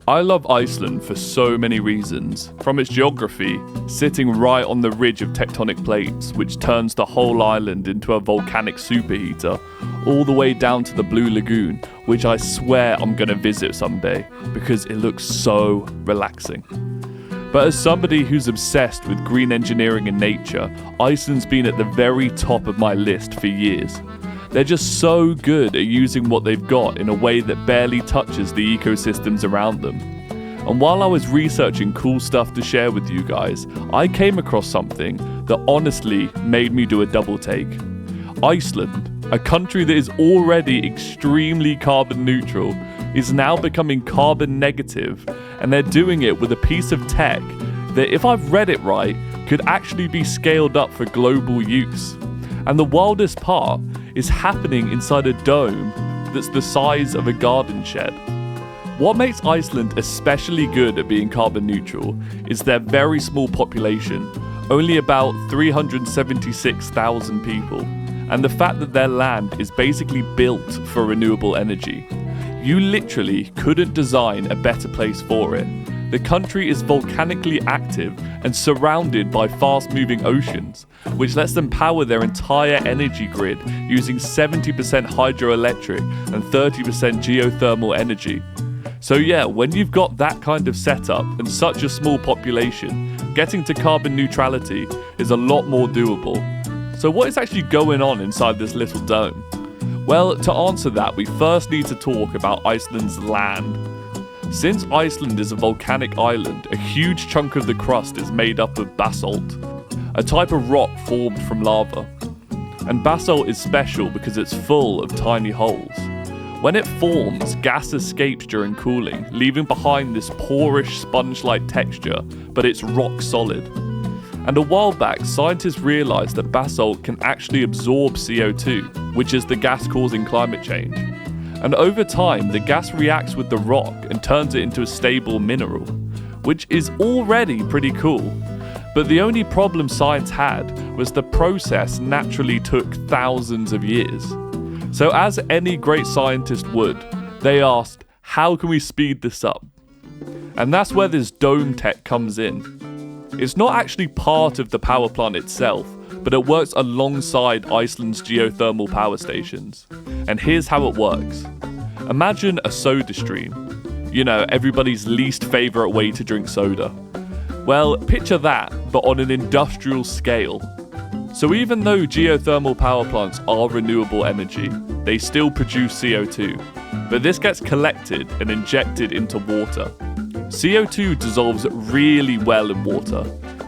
I love Iceland for so many reasons. From its geography, sitting right on the ridge of tectonic plates, which turns the whole island into a volcanic superheater, all the way down to the Blue Lagoon, which I swear I'm gonna visit someday, because it looks so relaxing. But as somebody who's obsessed with green engineering and nature, Iceland's been at the very top of my list for years. They're just so good at using what they've got in a way that barely touches the ecosystems around them. And while I was researching cool stuff to share with you guys, I came across something that honestly made me do a double take. Iceland, a country that is already extremely carbon neutral, is now becoming carbon negative, and they're doing it with a piece of tech that, if I've read it right, could actually be scaled up for global use. And the wildest part is happening inside a dome that's the size of a garden shed. What makes Iceland especially good at being carbon neutral is their very small population, only about 376,000 people, and the fact that their land is basically built for renewable energy. You literally couldn't design a better place for it. The country is volcanically active and surrounded by fast-moving oceans, which lets them power their entire energy grid using 70% hydroelectric and 30% geothermal energy. So yeah, when you've got that kind of setup and such a small population, getting to carbon neutrality is a lot more doable. So what is actually going on inside this little dome? Well, to answer that, we first need to talk about Iceland's land. Since Iceland is a volcanic island, a huge chunk of the crust is made up of basalt, a type of rock formed from lava. And basalt is special because it's full of tiny holes. When it forms, gas escapes during cooling, leaving behind this porish sponge-like texture, but it's rock solid. And a while back, scientists realised that basalt can actually absorb CO2, which is the gas causing climate change. And over time, the gas reacts with the rock and turns it into a stable mineral, which is already pretty cool. But the only problem science had was the process naturally took thousands of years. So as any great scientist would, they asked, how can we speed this up? And that's where this dome tech comes in. It's not actually part of the power plant itself, but it works alongside Iceland's geothermal power stations. And here's how it works. Imagine a SodaStream. You know, everybody's least favourite way to drink soda. Well, picture that, but on an industrial scale. So even though geothermal power plants are renewable energy, they still produce CO2. But this gets collected and injected into water. CO2 dissolves really well in water,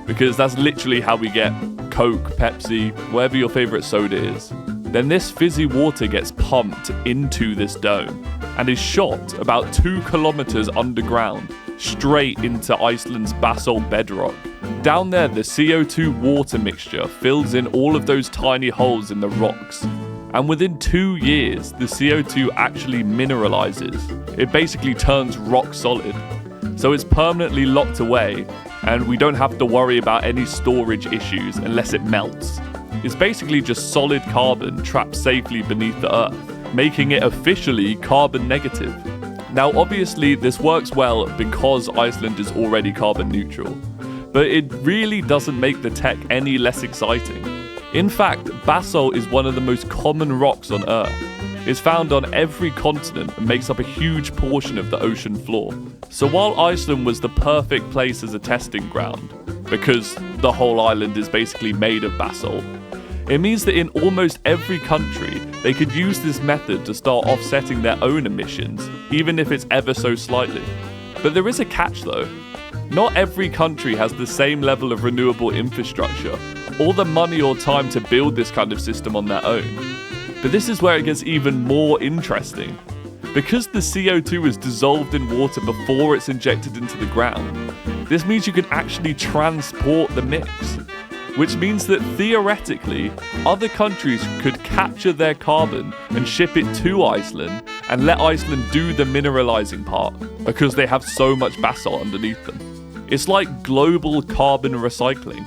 because that's literally how we get Coke, Pepsi, whatever your favourite soda is. Then this fizzy water gets pumped into this dome and is shot about 2 kilometers underground, straight into Iceland's basalt bedrock. Down there, the CO2 water mixture fills in all of those tiny holes in the rocks. And within 2 years, the CO2 actually mineralizes. It basically turns rock solid. So it's permanently locked away, and we don't have to worry about any storage issues unless it melts. It's basically just solid carbon trapped safely beneath the earth, making it officially carbon negative. Now obviously this works well because Iceland is already carbon neutral, but it really doesn't make the tech any less exciting. In fact, basalt is one of the most common rocks on Earth. It's found on every continent and makes up a huge portion of the ocean floor. So while Iceland was the perfect place as a testing ground, because the whole island is basically made of basalt, it means that in almost every country, they could use this method to start offsetting their own emissions, even if it's ever so slightly. But there is a catch though. Not every country has the same level of renewable infrastructure, or the money or time to build this kind of system on their own. But this is where it gets even more interesting. Because the CO2 is dissolved in water before it's injected into the ground, this means you can actually transport the mix. Which means that theoretically, other countries could capture their carbon and ship it to Iceland and let Iceland do the mineralizing part, because they have so much basalt underneath them. It's like global carbon recycling.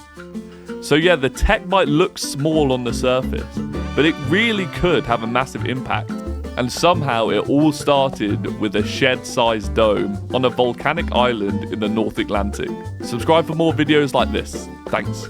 So yeah, the tech might look small on the surface, but it really could have a massive impact. And somehow it all started with a shed-sized dome on a volcanic island in the North Atlantic. Subscribe for more videos like this. Thanks.